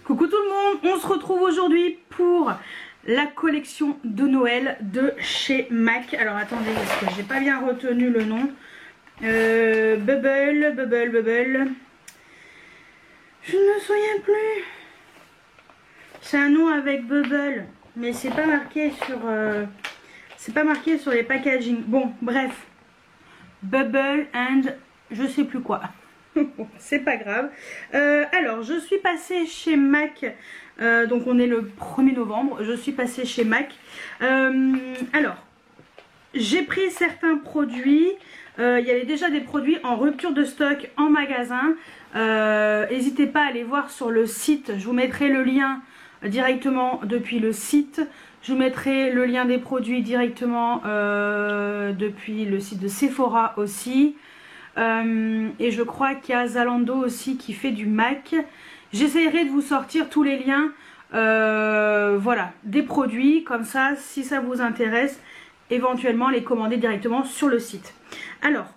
Coucou tout le monde, on se retrouve aujourd'hui pour la collection de Noël de chez MAC. Alors attendez, parce que j'ai pas bien retenu le nom. Bubble. Je ne me souviens plus. C'est un nom avec Bubble, mais c'est pas marqué sur les packaging. Bon, bref. Bubble and je sais plus quoi. C'est pas grave. Alors je suis passée chez MAC, donc on est le 1er novembre, je suis passée chez MAC. Alors j'ai pris certains produits, il y avait déjà des produits en rupture de stock en magasin. N'hésitez pas à aller voir sur le site, je vous mettrai le lien directement depuis le site. Je vous mettrai le lien des produits directement depuis le site de Sephora aussi. Et je crois qu'il y a Zalando aussi qui fait du MAC. J'essaierai de vous sortir tous les liens voilà, des produits, comme ça si ça vous intéresse, éventuellement les commander directement sur le site. Alors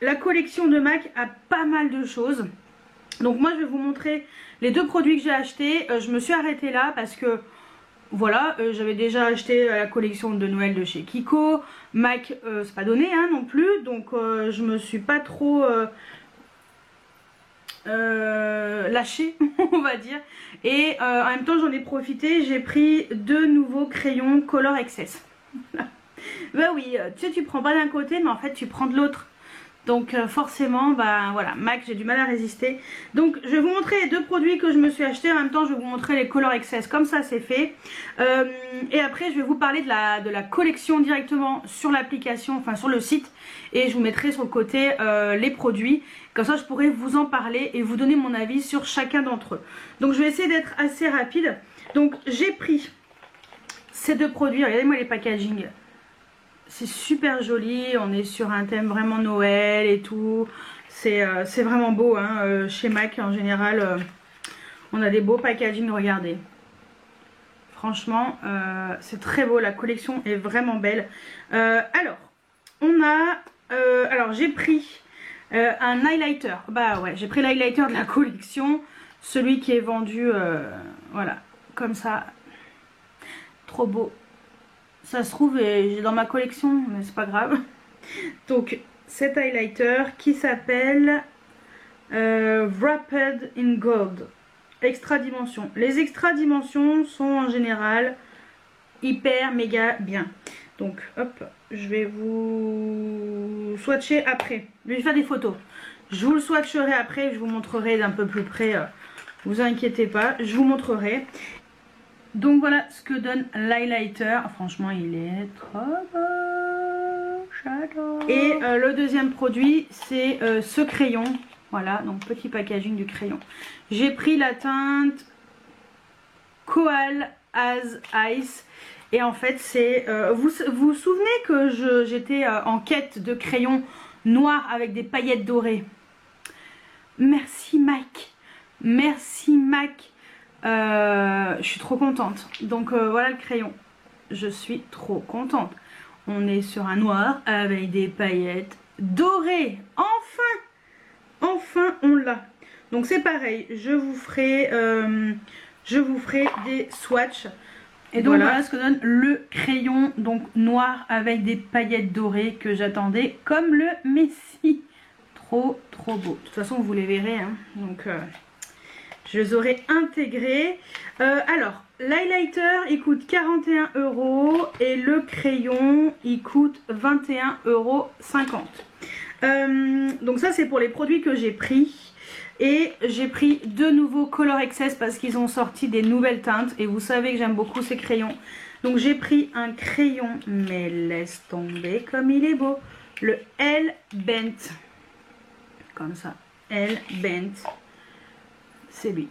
la collection de MAC a pas mal de choses, donc moi je vais vous montrer les deux produits que j'ai achetés. Je me suis arrêtée là parce que voilà, j'avais déjà acheté la collection de Noël de chez Kiko. MAC, c'est pas donné hein, non plus, donc je me suis pas trop lâchée, on va dire. Et en même temps, j'en ai profité, j'ai pris deux nouveaux crayons Color Excess. Bah oui, tu sais, tu prends pas d'un côté, mais en fait, tu prends de l'autre. Donc forcément, bah voilà, MAC, j'ai du mal à résister. Donc je vais vous montrer les deux produits que je me suis acheté. En même temps, je vais vous montrer les Color Excess, comme ça c'est fait. Et après, je vais vous parler de la collection directement sur l'application, enfin sur le site. Et je vous mettrai sur le côté les produits. Comme ça, je pourrai vous en parler et vous donner mon avis sur chacun d'entre eux. Donc je vais essayer d'être assez rapide. Donc j'ai pris ces deux produits. Regardez-moi les packaging. C'est super joli, on est sur un thème vraiment Noël et tout. C'est vraiment beau hein. Chez MAC en général, on a des beaux packaging, regardez. Franchement, c'est très beau, la collection est vraiment belle. Alors, on a... alors j'ai pris un highlighter. Bah ouais, j'ai pris l'highlighter de la collection. Celui qui est vendu, voilà, comme ça. Trop beau. Ça se trouve j'ai dans ma collection, mais c'est pas grave. Donc cet highlighter qui s'appelle Wrapped in Gold Extra Dimension. Les extra dimensions sont en général hyper méga bien. Donc hop, je vais vous swatcher après. Je vais faire des photos. Je vous le swatcherai après, je vous montrerai d'un peu plus près. Vous inquiétez pas, je vous montrerai. Donc voilà ce que donne l'highlighter. Franchement il est trop beau, j'adore. Et le deuxième produit c'est ce crayon. Voilà, donc petit packaging du crayon. J'ai pris la teinte Koal as Ice. Et en fait c'est... vous vous souvenez que j'étais en quête de crayons noirs avec des paillettes dorées. Merci MAC. Merci MAC. Je suis trop contente. Donc voilà le crayon. Je suis trop contente. On est sur un noir avec des paillettes dorées. Enfin on l'a. Donc c'est pareil. Je vous ferai des swatchs. Et donc voilà ce que donne le crayon, donc noir avec des paillettes dorées que j'attendais comme le Messi. Trop beau. De toute façon vous les verrez hein. Donc je les aurais intégrés. Alors, l'highlighter, il coûte 41 € et le crayon, il coûte 21,50 €. Donc ça, c'est pour les produits que j'ai pris. Et j'ai pris deux nouveaux Color Excess parce qu'ils ont sorti des nouvelles teintes. Et vous savez que j'aime beaucoup ces crayons. Donc j'ai pris un crayon, mais laisse tomber comme il est beau. Le L-Bent. Comme ça, L-Bent. C'est lui.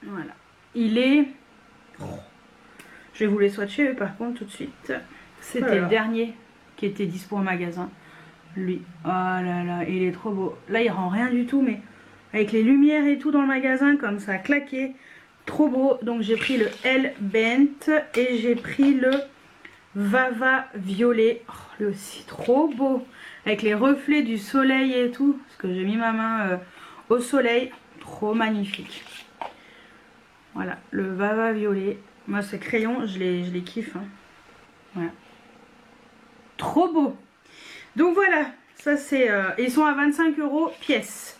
Voilà. Il est... Je vais vous les swatcher par contre tout de suite. C'était le dernier qui était dispo en magasin. Lui. Oh là là, il est trop beau. Là, il rend rien du tout, mais avec les lumières et tout dans le magasin, comme ça, claqué. Trop beau. Donc, j'ai pris le L-Bent et j'ai pris le Vava Violet. Oh, lui aussi, trop beau. Avec les reflets du soleil et tout. Parce que j'ai mis ma main au soleil. Trop magnifique. Voilà, le Vava violet. Moi ces crayons, je les kiffe. Hein. Voilà. Trop beau. Donc voilà, ça c'est... ils sont à 25 € pièce.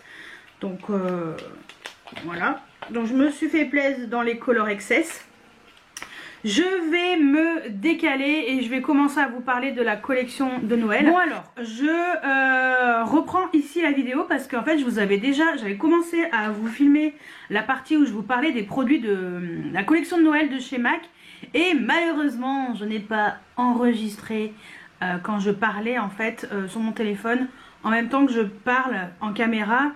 Donc voilà. Donc je me suis fait plaisir dans les Color Excess. Je vais me décaler et je vais commencer à vous parler de la collection de Noël. Bon alors, je reprends ici la vidéo parce qu'en fait j'avais commencé à vous filmer la partie où je vous parlais des produits de la collection de Noël de chez MAC. Et malheureusement, je n'ai pas enregistré quand je parlais en fait sur mon téléphone. En même temps que je parle en caméra,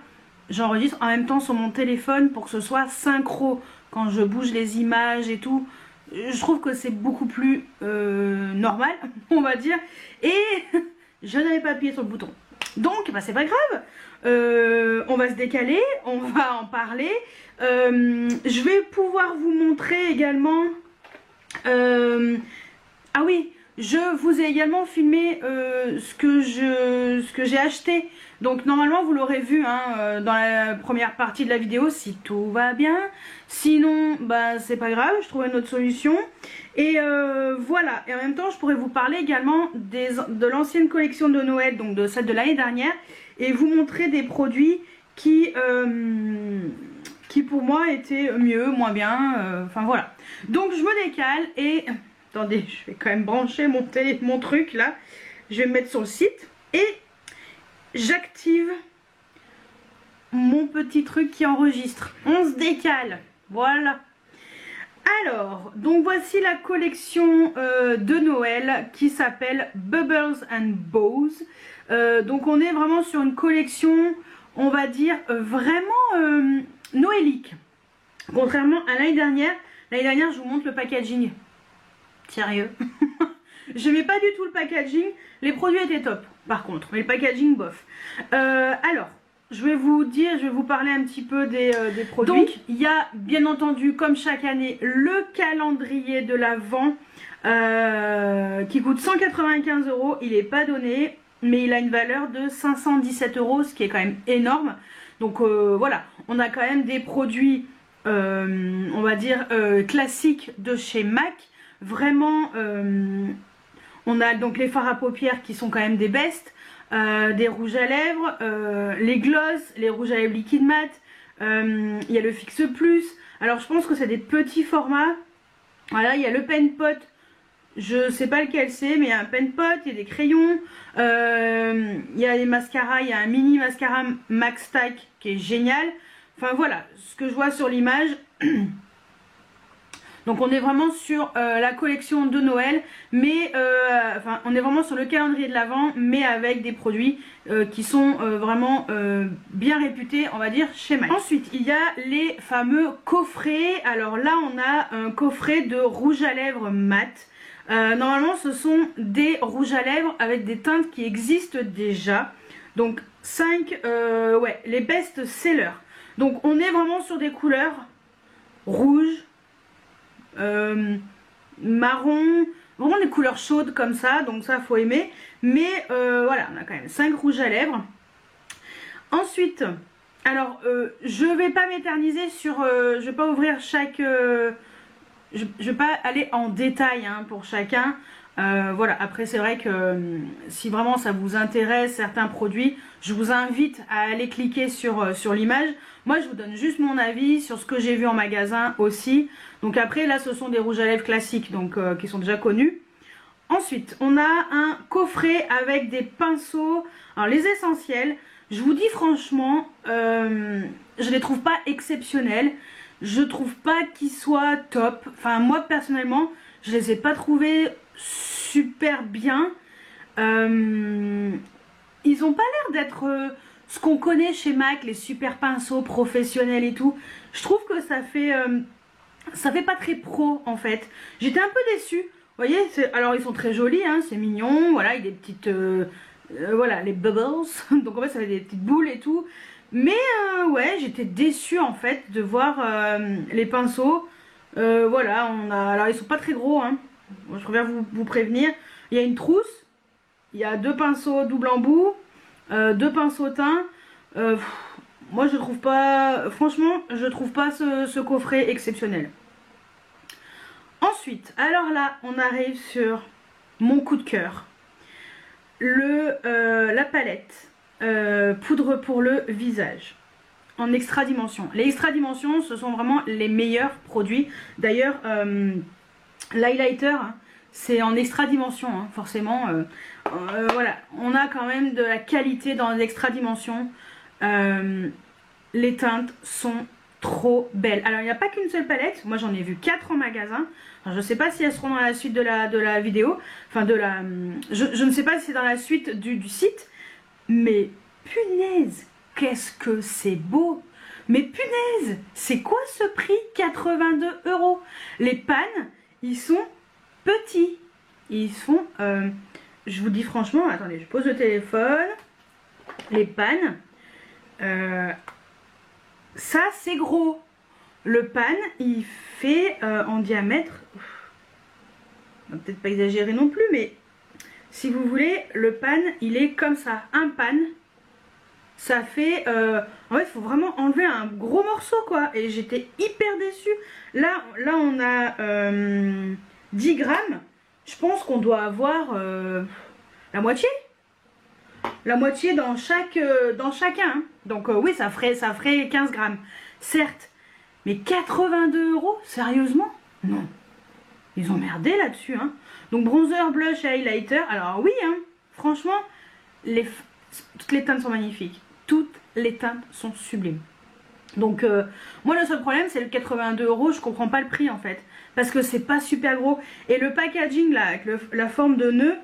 j'enregistre en même temps sur mon téléphone pour que ce soit synchro. Quand je bouge les images et tout, je trouve que c'est beaucoup plus normal, on va dire. Et je n'avais pas appuyé sur le bouton. Donc, bah, c'est pas grave. On va se décaler, on va en parler. Je vais pouvoir vous montrer également... ah oui, je vous ai également filmé ce que j'ai acheté. Donc normalement vous l'aurez vu hein, dans la première partie de la vidéo si tout va bien. Sinon bah c'est pas grave, je trouve une autre solution. Et voilà, et en même temps je pourrais vous parler également de l'ancienne collection de Noël, donc de celle de l'année dernière. Et vous montrer des produits qui pour moi étaient mieux, moins bien, enfin voilà. Donc je me décale et... Attendez, je vais quand même brancher mon truc là. Je vais me mettre sur le site et j'active mon petit truc qui enregistre. On se décale, voilà. Alors, donc voici la collection de Noël qui s'appelle Bubbles and Bows. Donc on est vraiment sur une collection, on va dire, vraiment noélique. Contrairement à l'année dernière je vous montre le packaging. Sérieux. Je n'aimais pas du tout le packaging. Les produits étaient top par contre, mais le packaging bof. Alors, je vais vous parler un petit peu des produits. Donc, il y a bien entendu, comme chaque année, le calendrier de l'Avent qui coûte 195 €. Il n'est pas donné, mais il a une valeur de 517 €, ce qui est quand même énorme. Donc voilà, on a quand même des produits, on va dire, classiques de chez MAC. Vraiment, on a donc les fards à paupières qui sont quand même des bestes, des rouges à lèvres, les gloss, les rouges à lèvres liquide mat, il y a le fixe plus. Alors je pense que c'est des petits formats. Voilà, il y a le pen pot, je sais pas lequel c'est, mais il y a un pen pot, il y a des crayons, il y a des mascaras, il y a un mini mascara Max Stack qui est génial. Enfin voilà, ce que je vois sur l'image. Donc on est vraiment sur la collection de Noël, mais enfin on est vraiment sur le calendrier de l'Avent, mais avec des produits qui sont vraiment bien réputés, on va dire, chez MAC. Ensuite il y a les fameux coffrets. Alors là on a un coffret de rouge à lèvres mat. Normalement ce sont des rouges à lèvres avec des teintes qui existent déjà. Donc 5, ouais, les best sellers. Donc on est vraiment sur des couleurs rouge, marron, vraiment des couleurs chaudes comme ça, donc ça faut aimer. Mais voilà, on a quand même 5 rouges à lèvres. Ensuite, alors je vais pas m'éterniser sur, je vais pas ouvrir chaque, je vais pas aller en détail hein, pour chacun. Voilà, après c'est vrai que si vraiment ça vous intéresse certains produits, je vous invite à aller cliquer sur l'image. Moi je vous donne juste mon avis sur ce que j'ai vu en magasin aussi. Donc après là ce sont des rouges à lèvres classiques, donc qui sont déjà connus. Ensuite on a un coffret avec des pinceaux. Alors les essentiels, je vous dis franchement, je les trouve pas exceptionnels. Je trouve pas qu'ils soient top. Enfin moi personnellement je les ai pas trouvés super bien. Ils ont pas l'air d'être ce qu'on connaît chez MAC, les super pinceaux professionnels et tout. Je trouve que ça fait pas très pro en fait. J'étais un peu déçue. Vous voyez, alors ils sont très jolis, hein, c'est mignon. Voilà, il y a des petites, voilà, les bubbles. Donc en fait ça fait des petites boules et tout. Mais ouais, j'étais déçue en fait de voir les pinceaux. Voilà, alors ils sont pas très gros, hein. Je préfère vous prévenir. Il y a une trousse, il y a 2 pinceaux double embout, 2 pinceaux teints. moi je trouve pas, franchement je trouve pas ce coffret exceptionnel. Ensuite, alors là on arrive sur mon coup de cœur, la palette poudre pour le visage en extra dimension. Les extra dimensions ce sont vraiment les meilleurs produits. D'ailleurs l'highlighter c'est en extra dimension hein, forcément. Voilà, on a quand même de la qualité dans les extra dimensions. Les teintes sont trop belles. Alors il n'y a pas qu'une seule palette, moi j'en ai vu 4 en magasin. Alors, je ne sais pas si elles seront dans la suite de la vidéo, enfin de la... Je ne sais pas si c'est dans la suite du site, mais punaise, qu'est-ce que c'est beau! Mais punaise, c'est quoi ce prix? 82 €. Les pannes, ils sont petits. Ils sont, je vous dis franchement, attendez, je pose le téléphone. Les pannes, ça c'est gros. Le pan, il fait en diamètre, on va peut-être pas exagérer non plus, mais si vous voulez, le pan, il est comme ça. Un pan, ça fait... en fait, il faut vraiment enlever un gros morceau, quoi. Et j'étais hyper déçue. Là on a 10 grammes. Je pense qu'on doit avoir la moitié. La moitié dans chacun. Hein. Donc oui, ça ferait 15 grammes. Certes. Mais 82 €, sérieusement? Non. Ils ont merdé là-dessus. Hein. Donc bronzer, blush et highlighter. Alors oui, hein, franchement, toutes les teintes sont magnifiques. Toutes les teintes sont sublimes. Donc moi le seul problème c'est le 82 €, je comprends pas le prix en fait. Parce que c'est pas super gros. Et le packaging là, avec la forme de nœud,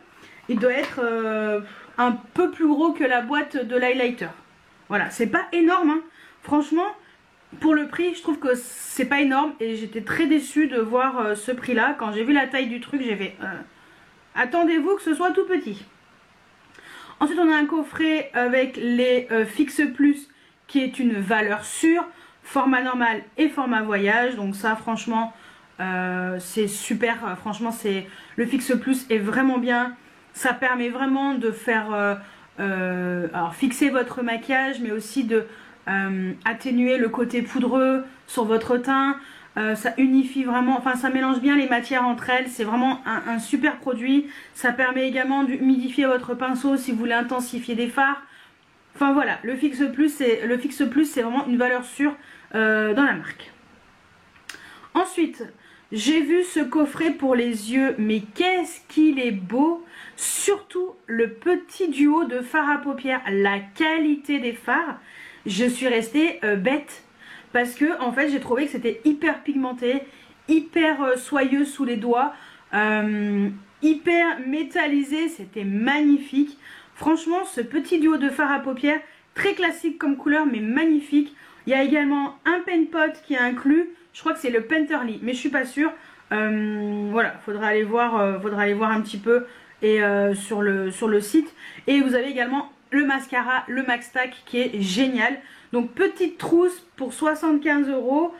il doit être un peu plus gros que la boîte de l'highlighter. Voilà, c'est pas énorme. Hein. Franchement, pour le prix, je trouve que c'est pas énorme. Et j'étais très déçue de voir ce prix là. Quand j'ai vu la taille du truc, j'ai fait... attendez-vous que ce soit tout petit. Ensuite, on a un coffret avec les Fix Plus, qui est une valeur sûre. Format normal et format voyage. Donc ça, franchement, c'est super. Franchement, le Fix Plus est vraiment bien. Ça permet vraiment de faire... alors, fixer votre maquillage, mais aussi de... atténuer le côté poudreux sur votre teint, ça unifie vraiment, enfin ça mélange bien les matières entre elles, c'est vraiment un super produit. Ça permet également d'humidifier votre pinceau si vous voulez intensifier des fards. Enfin voilà, le Fix Plus c'est vraiment une valeur sûre dans la marque. Ensuite, j'ai vu ce coffret pour les yeux, mais qu'est-ce qu'il est beau! Surtout le petit duo de fards à paupières, la qualité des fards. Je suis restée bête parce que en fait j'ai trouvé que c'était hyper pigmenté, hyper soyeux sous les doigts, hyper métallisé, c'était magnifique. Franchement ce petit duo de fard à paupières, très classique comme couleur mais magnifique. Il y a également un pen pot qui est inclus, je crois que c'est le Painterly mais je suis pas sûre. Voilà, faudra aller voir un petit peu et, sur le site. Et vous avez également le mascara, le Max Tack qui est génial. Donc petite trousse pour 75 €.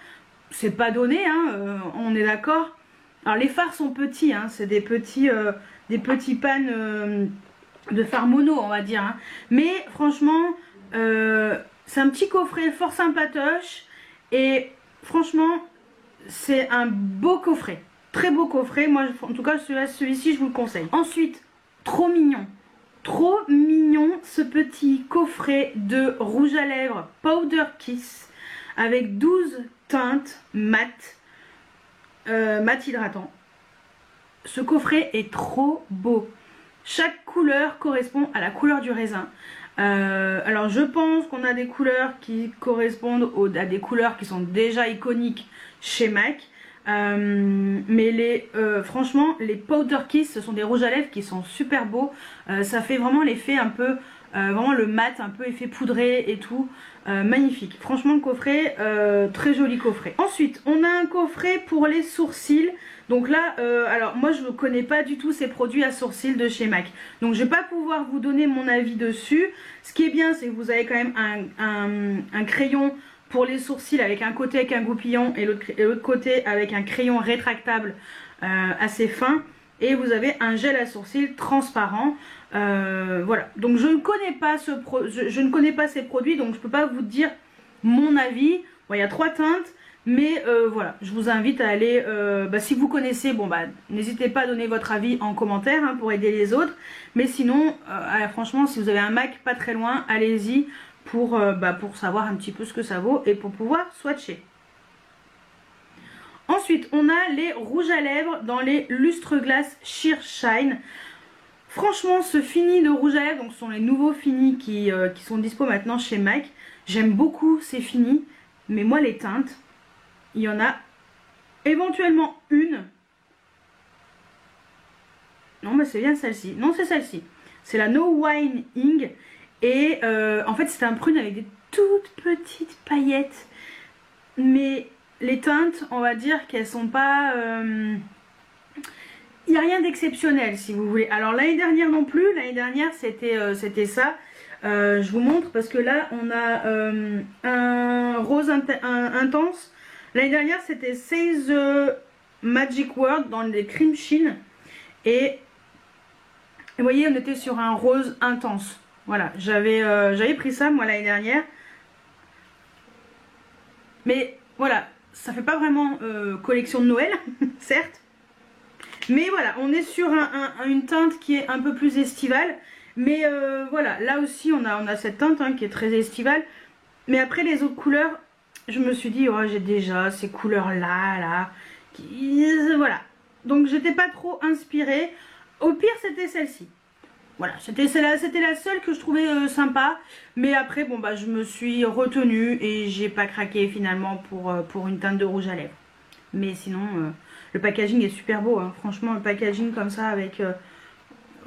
C'est pas donné, hein, on est d'accord. Alors les fards sont petits, hein, c'est des petits pannes de fards mono, on va dire. Hein. Mais franchement, c'est un petit coffret fort sympatoche. Et franchement, c'est un beau coffret. Très beau coffret. Moi, en tout cas, celui-ci, je vous le conseille. Ensuite, trop mignon. Trop mignon ce petit coffret de rouge à lèvres Powder Kiss avec 12 teintes mat hydratant. Ce coffret est trop beau. Chaque couleur correspond à la couleur du raisin. Alors je pense qu'on a des couleurs qui correspondent à des couleurs qui sont déjà iconiques chez MAC. Mais franchement les Powder Kiss ce sont des rouges à lèvres qui sont super beaux. Ça fait vraiment l'effet un peu vraiment le mat, un peu effet poudré et tout. Magnifique, franchement le coffret, très joli coffret. Ensuite on a un coffret pour les sourcils. Donc là alors moi je ne connais pas du tout ces produits à sourcils de chez MAC, donc je vais pas pouvoir vous donner mon avis dessus. Ce qui est bien c'est que vous avez quand même un crayon pour les sourcils avec un côté avec un goupillon et l'autre côté avec un crayon rétractable assez fin, et vous avez un gel à sourcils transparent. Voilà, donc je ne connais pas ces produits, donc je peux pas vous dire mon avis. Bon, il y a 3 teintes, mais voilà, je vous invite à aller, si vous connaissez, bon bah n'hésitez pas à donner votre avis en commentaire hein, pour aider les autres. Mais sinon, franchement, si vous avez un Mac pas très loin, allez-y pour savoir un petit peu ce que ça vaut et pour pouvoir swatcher. Ensuite, on a les rouges à lèvres dans les Lustre Glace Sheer Shine. Franchement, ce fini de rouge à lèvres, donc ce sont les nouveaux finis qui sont dispo maintenant chez MAC. J'aime beaucoup ces finis, mais moi les teintes, il y en a éventuellement une. Non, mais c'est bien celle-ci. Non, c'est celle-ci. C'est la No Wine Ing. Et en fait, c'est un prune avec des toutes petites paillettes. Mais les teintes, on va dire qu'elles sont pas... Il n'y a rien d'exceptionnel si vous voulez. Alors l'année dernière non plus. L'année dernière, c'était ça. Je vous montre parce que là, on a un rose intense. L'année dernière, c'était Say the Magic Word dans les Cream Sheen. Et vous voyez, on était sur un rose intense. Voilà, j'avais pris ça moi l'année dernière. Mais voilà, ça fait pas vraiment collection de Noël, certes. Mais voilà, on est sur une teinte qui est un peu plus estivale. Mais voilà, là aussi on a cette teinte hein, qui est très estivale. Mais après les autres couleurs, je me suis dit, oh j'ai déjà ces couleurs là. Voilà. Donc j'étais pas trop inspirée. Au pire c'était celle-ci. Voilà, c'était la seule que je trouvais sympa. Mais après, bon bah je me suis retenue et j'ai pas craqué finalement pour une teinte de rouge à lèvres. Mais sinon, le packaging est super beau. Hein. Franchement, le packaging comme ça avec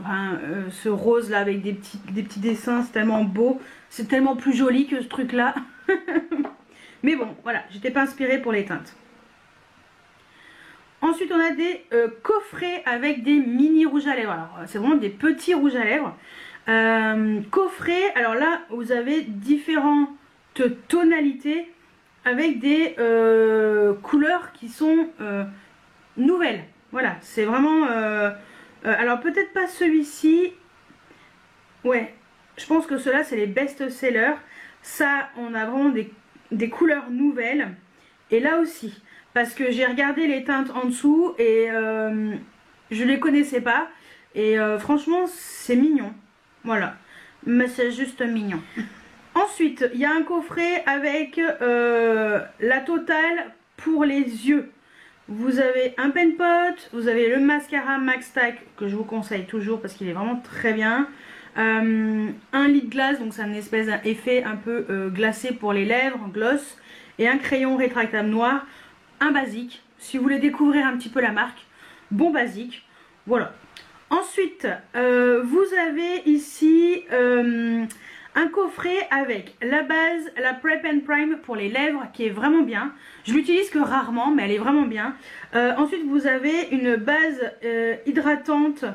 ce rose là avec des petits dessins, c'est tellement beau. C'est tellement plus joli que ce truc là. Mais bon, voilà, j'étais pas inspirée pour les teintes. Ensuite, on a des coffrets avec des mini rouges à lèvres. Alors, c'est vraiment des petits rouges à lèvres. Coffrets, alors là, vous avez différentes tonalités avec des couleurs qui sont nouvelles. Voilà, c'est vraiment... alors, peut-être pas celui-ci. Ouais, je pense que ceux-là, c'est les best-sellers. Ça, on a vraiment des couleurs nouvelles. Et là aussi... Parce que j'ai regardé les teintes en dessous et je les connaissais pas. Et franchement, c'est mignon. Voilà. Mais c'est juste mignon. Ensuite, il y a un coffret avec la totale pour les yeux. Vous avez un pen pot, vous avez le mascara Max Stack que je vous conseille toujours parce qu'il est vraiment très bien. Un lip glace, donc c'est un espèce d'effet un peu glacé pour les lèvres, gloss. Et un crayon rétractable noir. Un basique, si vous voulez découvrir un petit peu la marque, bon basique, voilà. Ensuite, vous avez ici un coffret avec la base, la Prep and Prime pour les lèvres qui est vraiment bien. Je l'utilise que rarement, mais elle est vraiment bien. Ensuite, vous avez une base hydratante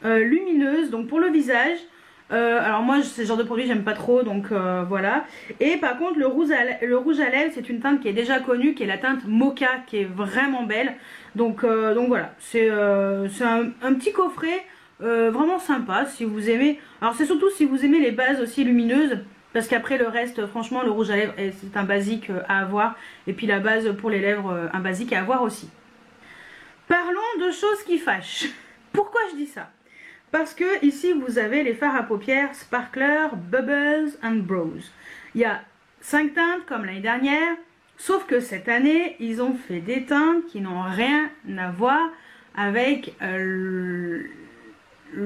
lumineuse, donc pour le visage. Alors moi ce genre de produit j'aime pas trop donc voilà. Et par contre le rouge à lèvres c'est une teinte qui est déjà connue, qui est la teinte Mocha, qui est vraiment belle. Donc voilà, c'est un petit coffret vraiment sympa si vous aimez. Alors c'est surtout si vous aimez les bases aussi lumineuses, parce qu'après le reste franchement le rouge à lèvres c'est un basique à avoir. Et puis la base pour les lèvres un basique à avoir aussi. Parlons de choses qui fâchent. Pourquoi je dis ça? Parce que ici vous avez les fards à paupières Sparkler, Bubbles and Brows. Il y a 5 teintes comme l'année dernière, sauf que cette année ils ont fait des teintes qui n'ont rien à voir avec le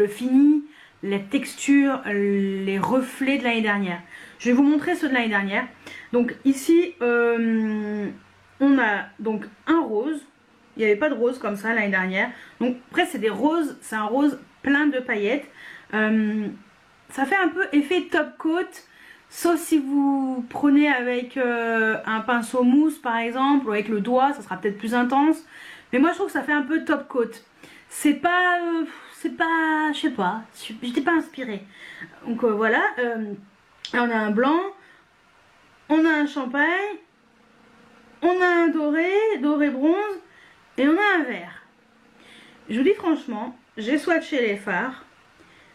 fini, la texture, les reflets de l'année dernière. Je vais vous montrer ceux de l'année dernière. Donc ici on a donc un rose. Il n'y avait pas de rose comme ça l'année dernière. Donc après c'est des roses, c'est un rose plein de paillettes. Ça fait un peu effet top coat, sauf si vous prenez avec un pinceau mousse par exemple, ou avec le doigt, ça sera peut-être plus intense. Mais moi je trouve que ça fait un peu top coat. C'est pas, je sais pas, j'étais pas inspirée. Donc voilà, on a un blanc, on a un champagne, on a un doré bronze, et on a un vert. Je vous dis franchement, j'ai swatché les fards,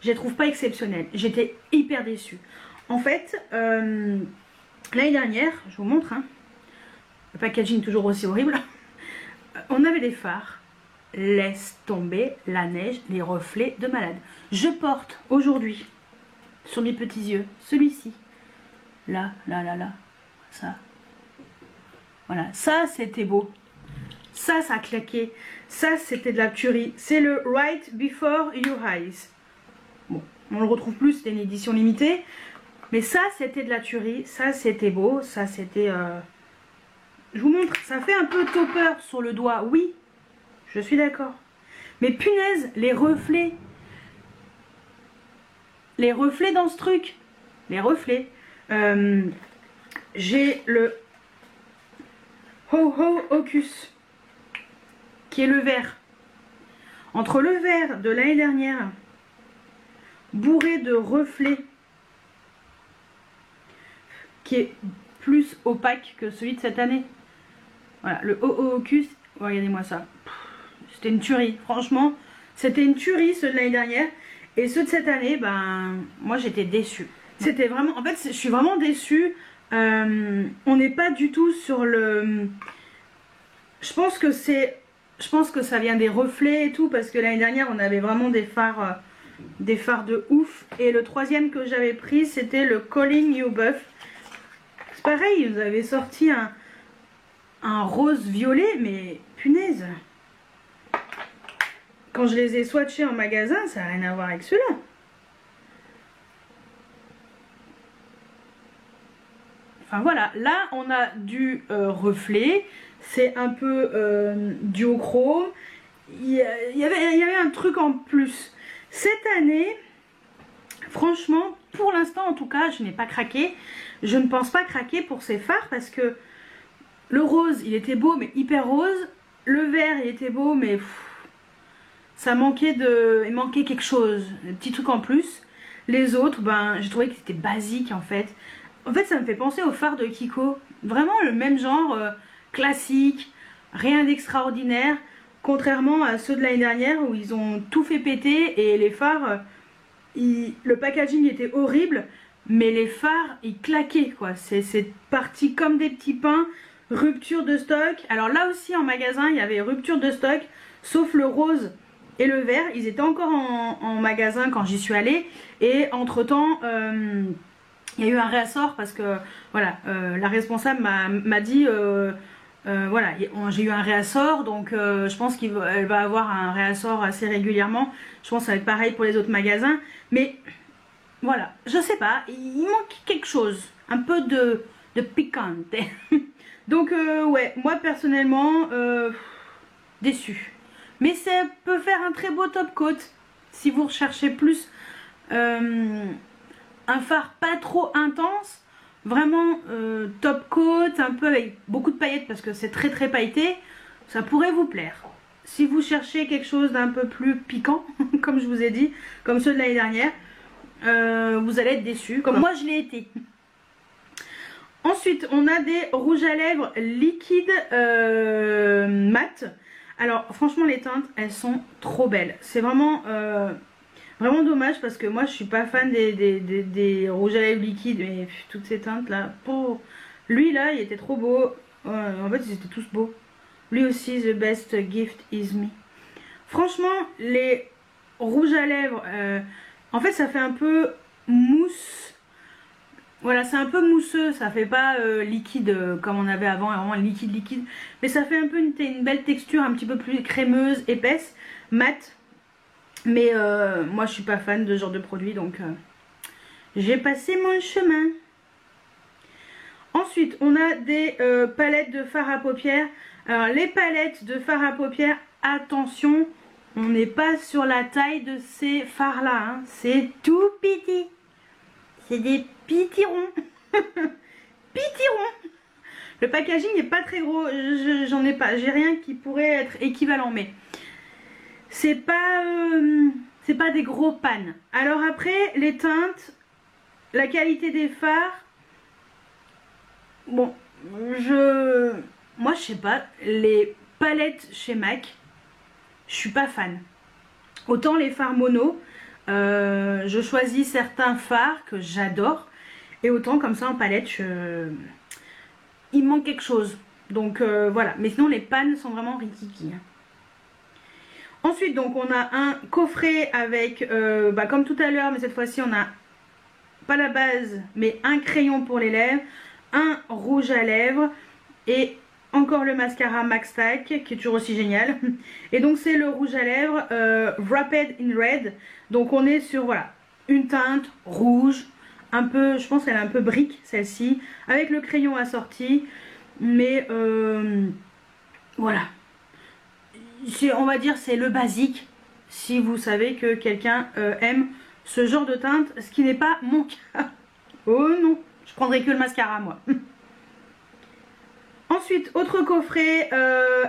je les trouve pas exceptionnels. J'étais hyper déçue. En fait, l'année dernière, je vous montre, hein, le packaging toujours aussi horrible, on avait des fards, laisse tomber la neige, les reflets de malade. Je porte aujourd'hui, sur mes petits yeux, celui-ci, là, ça, voilà, ça c'était beau, ça a claqué, ça c'était de la tuerie, c'est le Right Before Your Eyes. Bon, on le retrouve plus, c'était une édition limitée, mais ça c'était de la tuerie, ça c'était beau, ça c'était... Je vous montre, ça fait un peu topper sur le doigt, oui, je suis d'accord. Mais punaise, les reflets dans ce truc, les reflets. J'ai le Ho Ho Hocus, qui est le vert. Entre le vert de l'année dernière, bourré de reflets, qui est plus opaque que celui de cette année. Voilà, le Ho Ho Hocus, regardez-moi ça. C'était une tuerie, franchement, c'était une tuerie ceux de l'année dernière. Et ceux de cette année, ben, moi j'étais déçue. C'était vraiment, en fait, je suis vraiment déçue. On n'est pas du tout sur le... Je pense que ça vient des reflets et tout, parce que l'année dernière, on avait vraiment des fards de ouf. Et le troisième que j'avais pris, c'était le Calling You Buff. C'est pareil, ils nous avaient sorti un rose violet, mais punaise. Quand je les ai swatchés en magasin, ça n'a rien à voir avec ceux-là. Enfin voilà, là on a du reflet, c'est un peu duochrome, il y avait un truc en plus. Cette année, franchement, pour l'instant en tout cas, je n'ai pas craqué. Je ne pense pas craquer pour ces fards parce que le rose, il était beau mais hyper rose. Le vert, il était beau mais... ça manquait il manquait quelque chose, un petit truc en plus. Les autres, ben, j'ai trouvé que c'était basique en fait. En fait, ça me fait penser aux fards de Kiko. Vraiment le même genre, classique, rien d'extraordinaire. Contrairement à ceux de l'année dernière où ils ont tout fait péter et les fards, le packaging était horrible. Mais les fards, ils claquaient quoi. C'est parti comme des petits pains, rupture de stock. Alors là aussi en magasin, il y avait rupture de stock, sauf le rose et le vert, ils étaient encore en magasin quand j'y suis allée. Et entre temps, il y a eu un réassort parce que voilà, la responsable m'a dit voilà, j'ai eu un réassort, donc je pense qu'elle va avoir un réassort assez régulièrement. Je pense que ça va être pareil pour les autres magasins. Mais voilà, je sais pas, il manque quelque chose, un peu de piquante. Donc ouais, moi personnellement, déçue. Mais ça peut faire un très beau top coat si vous recherchez plus un fard pas trop intense, vraiment top coat, un peu avec beaucoup de paillettes parce que c'est très pailleté, ça pourrait vous plaire. Si vous cherchez quelque chose d'un peu plus piquant, comme je vous ai dit, comme ceux de l'année dernière, vous allez être déçus, comme moi je l'ai été. Ensuite, on a des rouges à lèvres liquides mat. Alors franchement les teintes elles sont trop belles, c'est vraiment vraiment dommage parce que moi je suis pas fan des rouges à lèvres liquides, mais toutes ces teintes là, oh. Lui là il était trop beau, en fait ils étaient tous beaux, lui aussi the best gift is me. Franchement les rouges à lèvres, en fait ça fait un peu mousse. Voilà, c'est un peu mousseux, ça fait pas liquide comme on avait avant, vraiment liquide, mais ça fait un peu une belle texture, un petit peu plus crémeuse, épaisse, mat. Mais moi je suis pas fan de ce genre de produit, donc j'ai passé mon chemin. Ensuite, on a des palettes de fard à paupières. Alors les palettes de fard à paupières, attention, on n'est pas sur la taille de ces fards là, hein. C'est tout petit. C'est des pitirons. Pitirons. Le packaging n'est pas très gros. J'en ai pas. J'ai rien qui pourrait être équivalent. Mais c'est pas des gros pannes. Alors après, les teintes, la qualité des fards. Bon, moi je sais pas. Les palettes chez MAC, je suis pas fan. Autant les fards mono. Je choisis certains fards que j'adore Et autant comme ça en palette, il me manque quelque chose. Donc voilà, mais sinon les pannes sont vraiment rikiki. Ensuite donc on a un coffret avec, comme tout à l'heure, mais cette fois-ci on a pas la base, mais un crayon pour les lèvres, un rouge à lèvres et encore le mascara Max Stack qui est toujours aussi génial. Et donc c'est le rouge à lèvres Wrapped in Red. Donc on est sur voilà une teinte rouge, un peu, je pense qu'elle est un peu brique celle-ci, avec le crayon assorti. Mais voilà, on va dire c'est le basique si vous savez que quelqu'un aime ce genre de teinte, ce qui n'est pas mon cas. Oh non, je prendrai que le mascara moi. Ensuite, autre coffret,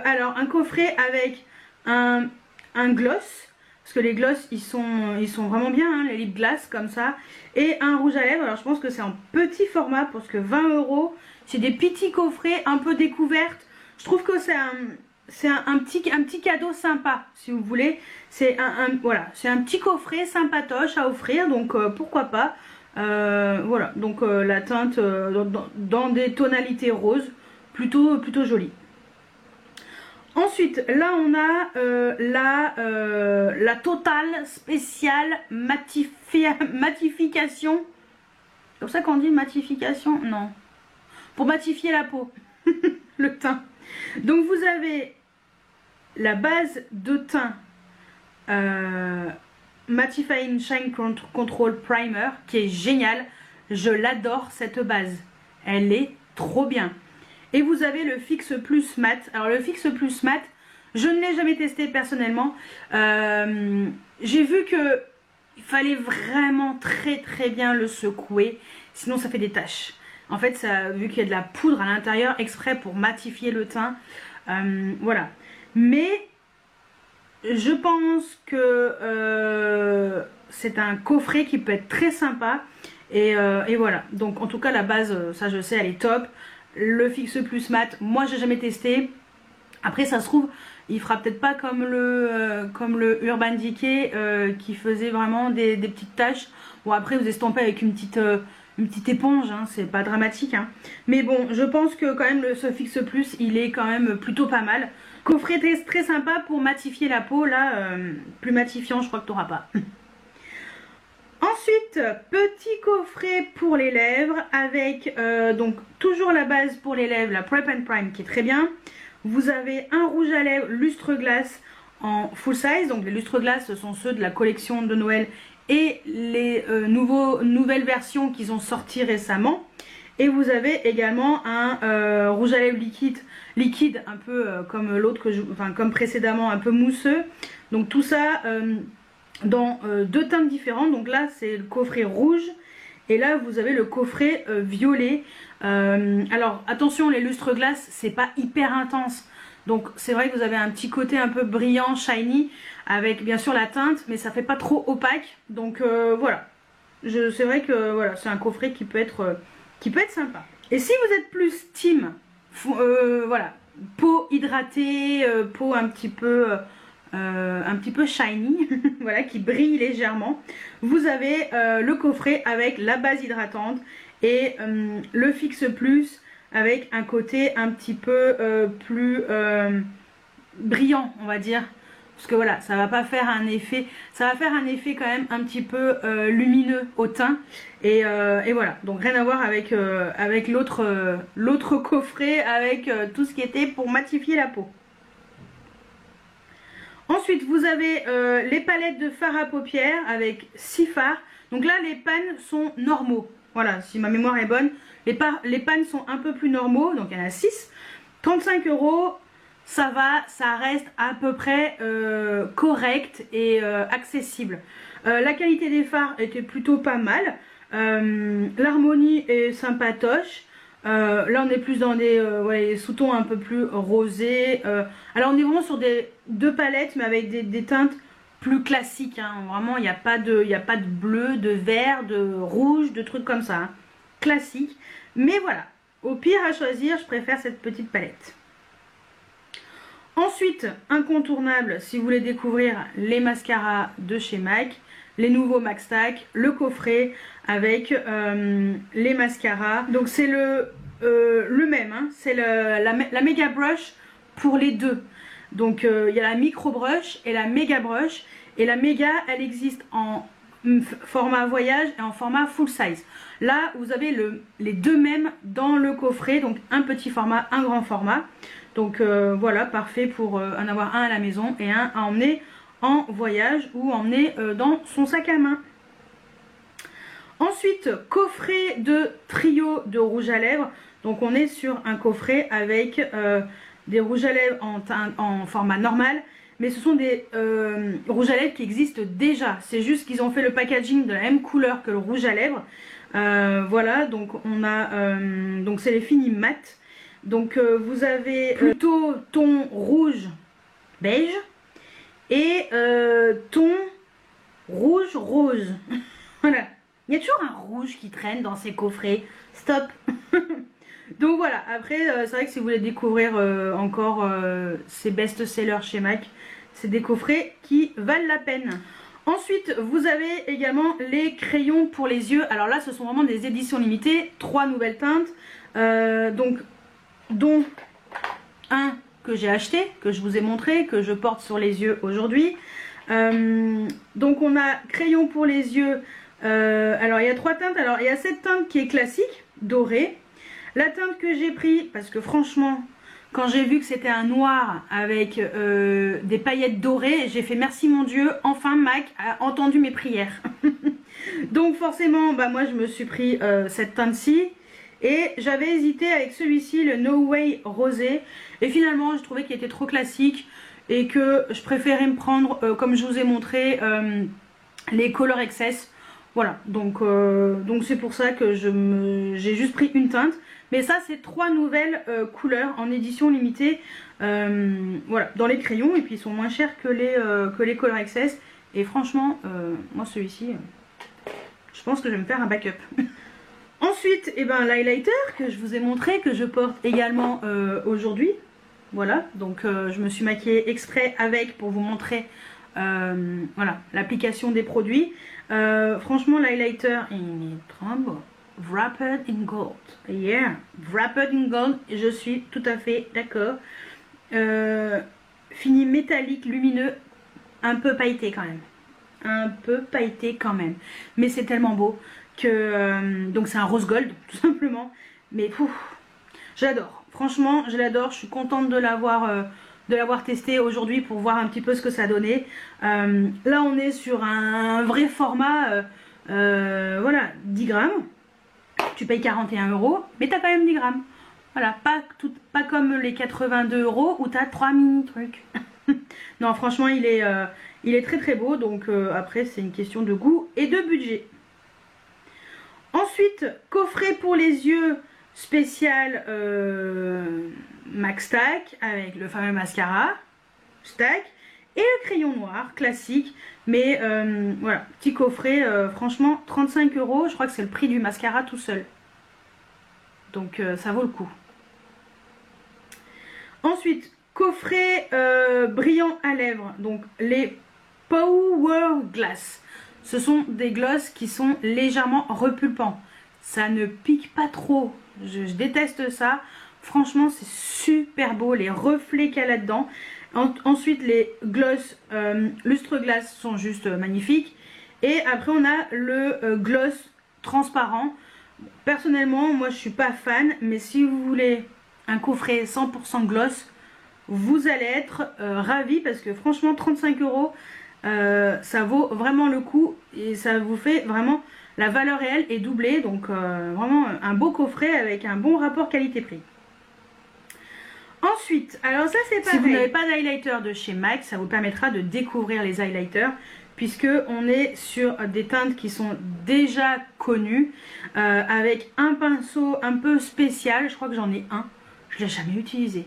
alors un coffret avec un gloss, parce que les gloss ils sont vraiment bien, hein, les lip gloss comme ça, et un rouge à lèvres. Alors je pense que c'est en petit format parce que 20 €, c'est des petits coffrets un peu découvertes. Je trouve que c'est un petit cadeau sympa si vous voulez. C'est voilà, c'est un petit coffret sympatoche à offrir, donc pourquoi pas. Voilà, donc la teinte dans des tonalités roses. Plutôt jolie. Ensuite, là on a la totale spéciale matification. C'est comme ça qu'on dit matification? Non. Pour matifier la peau. Le teint. Donc vous avez la base de teint Mattifying Shine Control Primer qui est géniale. Je l'adore cette base. Elle est trop bien. Et vous avez le Fix Plus Mat. Alors le Fix Plus Mat, je ne l'ai jamais testé personnellement. J'ai vu que il fallait vraiment très bien le secouer, sinon ça fait des taches. En fait, ça, vu qu'il y a de la poudre à l'intérieur, exprès pour matifier le teint. Voilà. Mais je pense que c'est un coffret qui peut être très sympa. Et voilà. Donc en tout cas la base, ça je sais, elle est top. Le Fix Plus Mat, moi j'ai jamais testé. Après ça se trouve il fera peut-être pas comme le Urban Decay qui faisait vraiment des petites taches. Bon après vous estampez avec une petite éponge, hein, c'est pas dramatique, hein. Mais bon, je pense que quand même ce Fix Plus il est quand même plutôt pas mal. Coffret très sympa pour matifier la peau. Là plus matifiant je crois que tu n'auras pas. Ensuite, petit coffret pour les lèvres avec donc toujours la base pour les lèvres, la Prep and Prime qui est très bien. Vous avez un rouge à lèvres lustre glace en full size. Donc les lustres glace ce sont ceux de la collection de Noël et les nouvelles versions qu'ils ont sorties récemment. Et vous avez également un rouge à lèvres liquide un peu comme l'autre comme précédemment, un peu mousseux. Donc tout ça dans deux teintes différentes. Donc là c'est le coffret rouge et là vous avez le coffret violet. Alors attention, les lustres glace c'est pas hyper intense, donc c'est vrai que vous avez un petit côté un peu brillant, shiny, avec bien sûr la teinte, mais ça fait pas trop opaque. Donc voilà, c'est vrai que voilà, c'est un coffret qui peut être sympa. Et si vous êtes plus team voilà, peau hydratée, peau un petit peu shiny, voilà, qui brille légèrement, vous avez le coffret avec la base hydratante et le Fix Plus avec un côté un petit peu plus brillant, on va dire, parce que voilà, ça va pas faire un effet, ça va faire un effet quand même un petit peu lumineux au teint. Et voilà, donc rien à voir avec l'autre coffret avec tout ce qui était pour matifier la peau. Ensuite vous avez les palettes de fard à paupières avec 6 fards. Donc là les pans sont normaux. Voilà, si ma mémoire est bonne, les pans sont un peu plus normaux. Donc il y en a 6. 35 €, ça va, ça reste à peu près correct et accessible. La qualité des fards était plutôt pas mal. L'harmonie est sympatoche. Là on est plus dans des sous-tons un peu plus rosés. Alors on est vraiment sur deux palettes mais avec des teintes plus classiques, hein. Vraiment il n'y a pas de bleu, de vert, de rouge, de trucs comme ça, hein. Classique. Mais voilà, au pire à choisir je préfère cette petite palette. Ensuite, incontournable si vous voulez découvrir les mascaras de chez MAC, les nouveaux Max Stack, le coffret avec les mascaras. Donc c'est le même, hein. C'est la Mega Brush pour les deux. Donc il y a la Micro Brush et la Mega Brush. Et la Mega, elle existe en format voyage et en format full size. Là, vous avez les deux mêmes dans le coffret. Donc un petit format, un grand format. Donc voilà, parfait pour en avoir un à la maison et un à emmener en voyage ou emmener dans son sac à main. Ensuite, coffret de trio de rouge à lèvres. Donc on est sur un coffret avec des rouges à lèvres en format normal. Mais ce sont des rouges à lèvres qui existent déjà. C'est juste qu'ils ont fait le packaging de la même couleur que le rouge à lèvres. Voilà, donc on a donc c'est les finis mat. Donc vous avez plutôt ton rouge beige et ton rouge rose. Voilà. Il y a toujours un rouge qui traîne dans ces coffrets. Stop. Donc voilà, après c'est vrai que si vous voulez découvrir encore ces best-sellers chez MAC, c'est des coffrets qui valent la peine. Ensuite, vous avez également les crayons pour les yeux. Alors là, ce sont vraiment des éditions limitées, 3 nouvelles teintes. Donc, dont un que j'ai acheté, que je vous ai montré, que je porte sur les yeux aujourd'hui. Donc on a crayon pour les yeux. Alors il y a 3 teintes. Alors il y a cette teinte qui est classique, dorée. La teinte que j'ai pris, parce que franchement, quand j'ai vu que c'était un noir avec des paillettes dorées, j'ai fait merci mon Dieu, enfin MAC a entendu mes prières. Donc forcément, bah, moi je me suis pris cette teinte-ci. Et j'avais hésité avec celui-ci, le No Way Rosé. Et finalement, je trouvais qu'il était trop classique. Et que je préférais me prendre, comme je vous ai montré, les Color Excess. Voilà, donc c'est pour ça que j'ai juste pris une teinte. Mais ça, c'est 3 nouvelles couleurs en édition limitée. Voilà, dans les crayons. Et puis, ils sont moins chers que les Color Excess. Et franchement, moi, celui-ci, je pense que je vais me faire un backup. Ensuite, eh ben, l'highlighter que je vous ai montré, que je porte également aujourd'hui. Voilà, donc je me suis maquillée exprès avec pour vous montrer voilà, l'application des produits. Franchement, l'highlighter, il est trop beau. Wrapped in gold. Yeah, wrapped in gold, je suis tout à fait d'accord. Fini métallique, lumineux, un peu pailleté quand même. Un peu pailleté quand même. Mais c'est tellement beau que... donc c'est un rose gold, tout simplement. Mais j'adore. Franchement, je l'adore. Je suis contente de l'avoir testé aujourd'hui pour voir un petit peu ce que ça donnait. Là, on est sur un vrai format, voilà, 10 grammes. Tu payes 41 €, mais tu as quand même 10 grammes. Voilà, pas comme les 82 € où tu as 3 mini trucs. Non, franchement, il est très très beau. Donc après, c'est une question de goût et de budget. Ensuite, coffret pour les yeux spécial Max Stack avec le fameux mascara Stack et le crayon noir classique. Mais voilà, petit coffret, franchement 35 €. Je crois que c'est le prix du mascara tout seul. Donc ça vaut le coup. Ensuite, coffret brillant à lèvres. Donc les Power Glass. Ce sont des glosses qui sont légèrement repulpants. Ça ne pique pas trop. Je déteste ça. Franchement, c'est super beau. Les reflets qu'il y a là-dedans. Ensuite, les gloss lustre glace sont juste magnifiques. Et après, on a le gloss transparent. Personnellement, moi, je suis pas fan. Mais si vous voulez un coffret 100% gloss, vous allez être ravis. Parce que franchement, 35 €. Ça vaut vraiment le coup et ça vous fait vraiment la valeur réelle est doublée, donc vraiment un beau coffret avec un bon rapport qualité-prix. Ensuite, alors ça c'est pareil, si vous n'avez pas d'highlighter de chez MAC, ça vous permettra de découvrir les highlighters puisque on est sur des teintes qui sont déjà connues avec un pinceau un peu spécial. Je crois que j'en ai un, je l'ai jamais utilisé,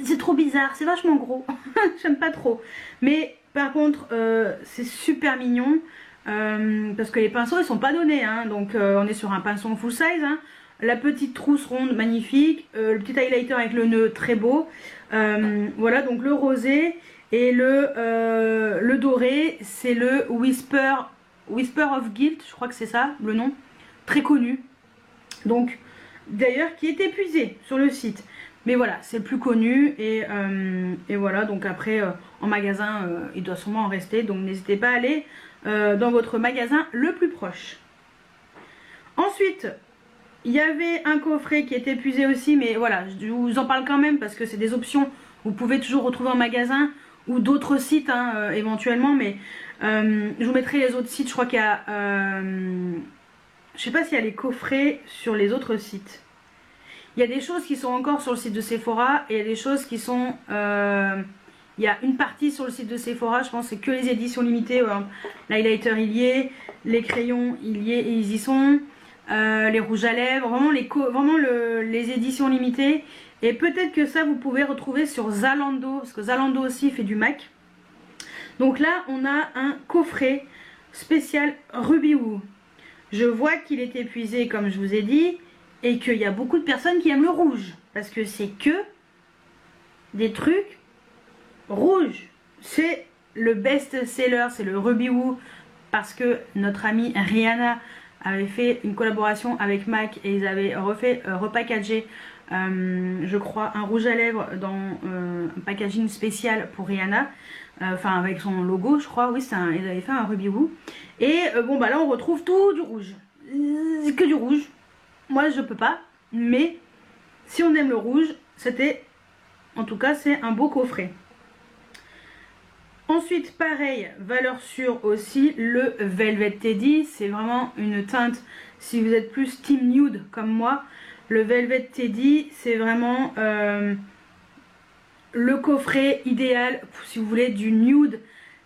c'est trop bizarre, c'est vachement gros. J'aime pas trop, mais par contre c'est super mignon parce que les pinceaux ils sont pas donnés, hein. Donc on est sur un pinceau full size, hein. La petite trousse ronde magnifique, le petit highlighter avec le nœud très beau, voilà. Donc le rosé et le doré, c'est le Whisper Whisper of Guilt, je crois que c'est ça le nom, très connu. Donc d'ailleurs qui est épuisé sur le site. Mais voilà, c'est le plus connu et voilà, donc après en magasin il doit sûrement en rester, donc n'hésitez pas à aller dans votre magasin le plus proche. Ensuite, il y avait un coffret qui est épuisé aussi, mais voilà, je vous en parle quand même parce que c'est des options, vous pouvez toujours retrouver en magasin ou d'autres sites hein, éventuellement, mais je vous mettrai les autres sites, je crois qu'il y a, je sais pas s'il y a les coffrets sur les autres sites. Il y a des choses qui sont encore sur le site de Sephora et il y a des choses qui sont... il y a une partie sur le site de Sephora, je pense c'est que les éditions limitées. L'highlighter il y est, les crayons il y est et ils y sont. Les rouges à lèvres, vraiment les éditions limitées. Et peut-être que ça vous pouvez retrouver sur Zalando, parce que Zalando aussi fait du MAC. Donc là on a un coffret spécial Ruby Woo. Je vois qu'il est épuisé comme je vous ai dit. Et qu'il y a beaucoup de personnes qui aiment le rouge. Parce que c'est que des trucs rouges. C'est le best-seller, c'est le Ruby Woo. Parce que notre amie Rihanna avait fait une collaboration avec MAC. Et ils avaient repackagé, je crois, un rouge à lèvres dans un packaging spécial pour Rihanna. Enfin avec son logo je crois. Oui, ils avaient fait un Ruby Woo. Et bon bah là on retrouve tout du rouge. Que du rouge. Moi je peux pas, mais si on aime le rouge, c'était, en tout cas c'est un beau coffret. Ensuite pareil, valeur sûre aussi, le Velvet Teddy, c'est vraiment une teinte, si vous êtes plus team nude comme moi, le Velvet Teddy c'est vraiment le coffret idéal, si vous voulez du nude,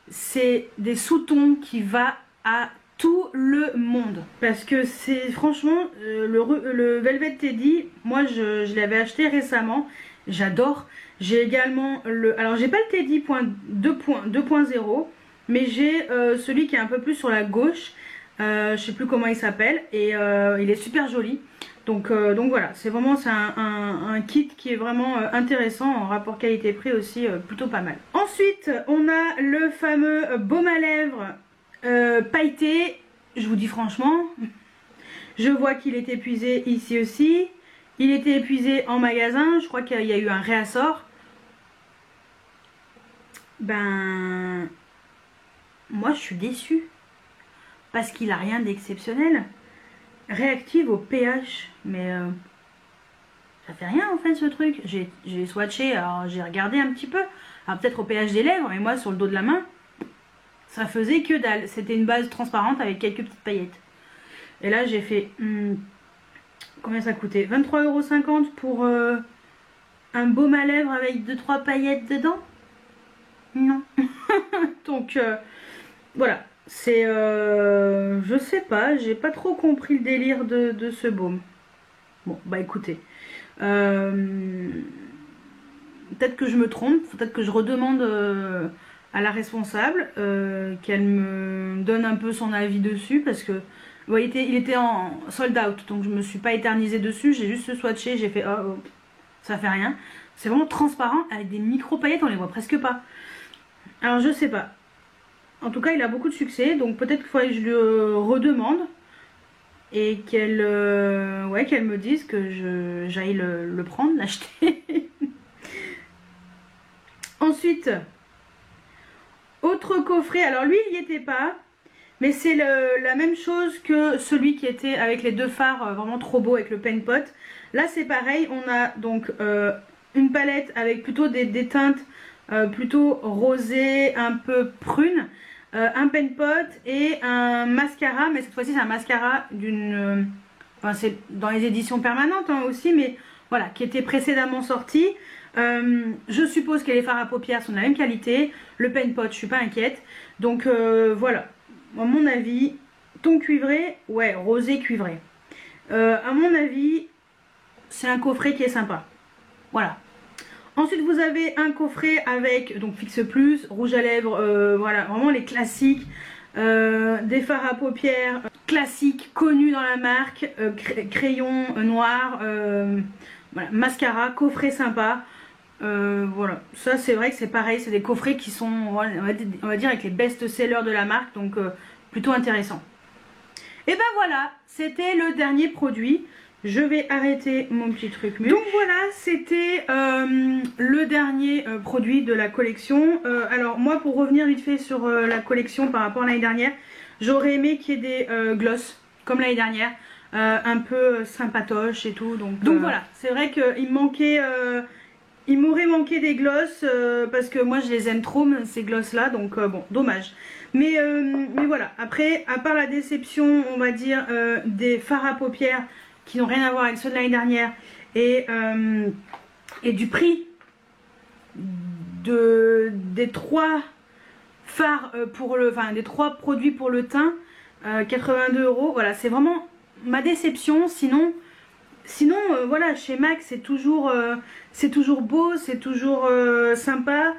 c'est des sous-tons qui va à tout le monde parce que c'est franchement le Velvet Teddy, moi je l'avais acheté récemment, j'adore. J'ai également alors j'ai pas le Teddy 2.0 mais j'ai celui qui est un peu plus sur la gauche, je sais plus comment il s'appelle et il est super joli. Donc voilà, c'est vraiment un kit qui est vraiment intéressant en rapport qualité-prix aussi, plutôt pas mal. Ensuite on a le fameux baume à lèvres pailleté. Je vous dis franchement, je vois qu'il est épuisé ici aussi. Il était épuisé en magasin, je crois qu'il y a eu un réassort. Ben moi je suis déçue parce qu'il a rien d'exceptionnel. Réactive au pH, mais ça fait rien en fait ce truc. J'ai swatché, alors j'ai regardé un petit peu, alors peut-être au pH des lèvres, et moi sur le dos de la main ça faisait que dalle. C'était une base transparente avec quelques petites paillettes. Et là j'ai fait combien ça coûtait, 23,50 € pour un baume à lèvres avec 2-3 paillettes dedans. Non. Donc voilà, c'est je sais pas, j'ai pas trop compris le délire de ce baume. Bon bah écoutez, peut-être que je me trompe, peut-être que je redemande à la responsable qu'elle me donne un peu son avis dessus, parce que vous voyez, il était en sold out, donc je me suis pas éternisée dessus, j'ai juste swatché, j'ai fait oh, ça fait rien. C'est vraiment transparent avec des micro paillettes, on les voit presque pas. Alors je sais pas, en tout cas il a beaucoup de succès, donc peut-être qu'il faudrait que je le redemande et qu'elle ouais, qu'elle me dise que j'aille le prendre, l'acheter. Ensuite, autre coffret, alors lui il n'y était pas, mais c'est la même chose que celui qui était avec les deux fards vraiment trop beau avec le pen pot. Là c'est pareil, on a donc une palette avec plutôt des teintes plutôt rosées, un peu prunes, un pen pot et un mascara, mais cette fois-ci c'est un mascara d'une... enfin c'est dans les éditions permanentes hein, aussi, mais voilà, qui était précédemment sorti. Je suppose que les fards à paupières sont de la même qualité. Le pen pot, je suis pas inquiète. Donc voilà, à mon avis, ton cuivré, ouais, rosé cuivré. À mon avis, c'est un coffret qui est sympa. Voilà. Ensuite, vous avez un coffret avec donc Fixe Plus, rouge à lèvres, voilà, vraiment les classiques. Des fards à paupières classiques, connus dans la marque, crayon noir, voilà, mascara, coffret sympa. Voilà, ça c'est vrai que c'est pareil, c'est des coffrets qui sont, on va dire, avec les best-sellers de la marque, donc plutôt intéressant. Et ben voilà, c'était le dernier produit. Je vais arrêter mon petit truc. Donc voilà, c'était le dernier produit de la collection. Alors moi, pour revenir vite fait sur la collection par rapport à l'année dernière, j'aurais aimé qu'il y ait des gloss comme l'année dernière, un peu sympatoche et tout. Donc voilà, c'est vrai qu'il me manquait, il m'aurait manqué des gloss parce que moi je les aime trop ces gloss là. Donc bon, dommage. Mais voilà, après, à part la déception, on va dire, des fards à paupières qui n'ont rien à voir avec ceux de l'année dernière et du prix des 3 fards pour le, enfin des 3 produits pour le teint, 82 €. Voilà, c'est vraiment ma déception. Sinon voilà, chez MAC c'est toujours beau, c'est toujours sympa.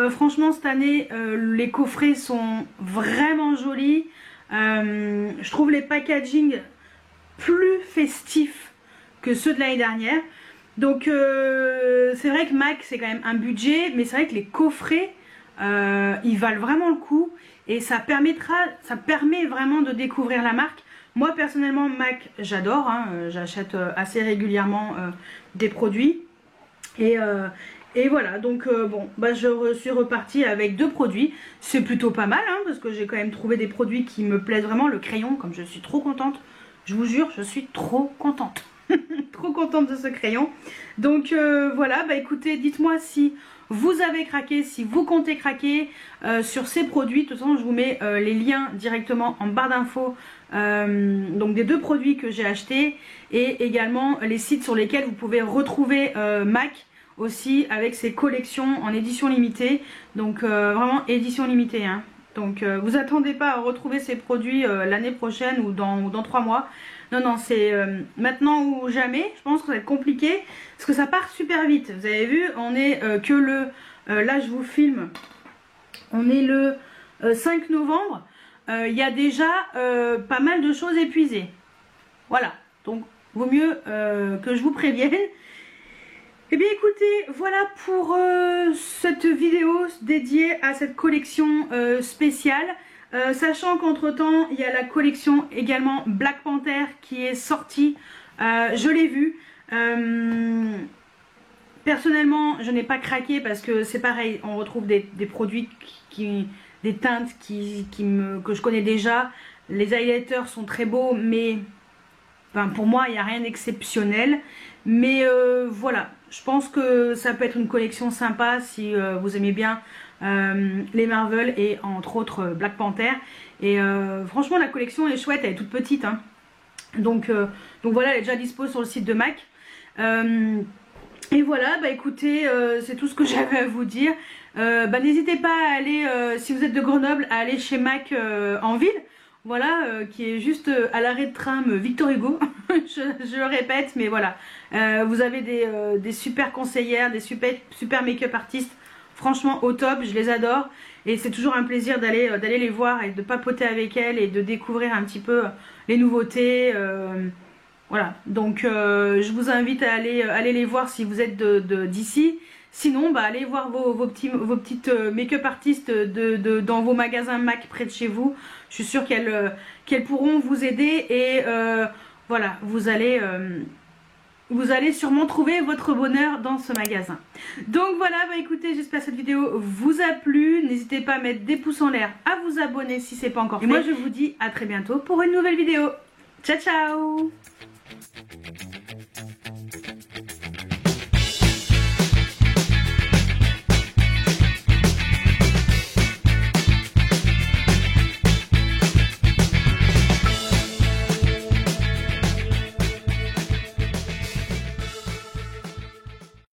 Franchement cette année les coffrets sont vraiment jolis. Je trouve les packaging plus festifs que ceux de l'année dernière. Donc c'est vrai que MAC c'est quand même un budget, mais c'est vrai que les coffrets ils valent vraiment le coup et ça permet vraiment de découvrir la marque. Moi personnellement MAC j'adore, hein, j'achète assez régulièrement des produits et voilà, donc bon, bah je suis repartie avec 2 produits. C'est plutôt pas mal, hein, parce que j'ai quand même trouvé des produits qui me plaisent vraiment. Le crayon, comme je suis trop contente, je vous jure, je suis trop contente. Trop contente de ce crayon. Donc voilà, bah écoutez, dites-moi si vous avez craqué, si vous comptez craquer sur ces produits. De toute façon, je vous mets les liens directement en barre d'infos, donc des 2 produits que j'ai achetés, et également les sites sur lesquels vous pouvez retrouver MAC aussi avec ses collections en édition limitée. Donc vraiment édition limitée, hein. Donc vous attendez pas à retrouver ces produits l'année prochaine ou dans 3 mois. Non, non, c'est maintenant ou jamais. Je pense que ça va être compliqué parce que ça part super vite. Vous avez vu, on est que le... là, je vous filme. On est le 5 novembre. Il y a déjà pas mal de choses épuisées. Voilà. Donc, vaut mieux que je vous prévienne. Eh bien écoutez, voilà pour cette vidéo dédiée à cette collection spéciale. Sachant qu'entre temps il y a la collection également Black Panther qui est sortie, je l'ai vue. Personnellement je n'ai pas craqué parce que c'est pareil, on retrouve des produits des teintes que je connais déjà. Les highlighters sont très beaux, mais enfin, pour moi il n'y a rien d'exceptionnel. Mais voilà, je pense que ça peut être une collection sympa si vous aimez bien les Marvel et entre autres Black Panther. Et franchement la collection est chouette, elle est toute petite, hein. Donc voilà, elle est déjà dispo sur le site de MAC. Et voilà, bah écoutez, c'est tout ce que j'avais à vous dire. Bah n'hésitez pas à aller, si vous êtes de Grenoble, à aller chez MAC en ville. Voilà, qui est juste à l'arrêt de tram Victor Hugo. je le répète, mais voilà. Vous avez des super conseillères, des super make-up artistes. Franchement au top, je les adore. Et c'est toujours un plaisir d'aller les voir et de papoter avec elles et de découvrir un petit peu les nouveautés. Voilà, donc je vous invite à aller les voir si vous êtes d'ici. Sinon, bah, allez voir vos petites make-up artistes dans vos magasins MAC près de chez vous. Je suis sûre qu'elles pourront vous aider et voilà, vous allez sûrement trouver votre bonheur dans ce magasin. Donc voilà, bah écoutez, j'espère que cette vidéo vous a plu. N'hésitez pas à mettre des pouces en l'air, à vous abonner si ce n'est pas encore fait. Et moi, je vous dis à très bientôt pour une nouvelle vidéo. Ciao, ciao!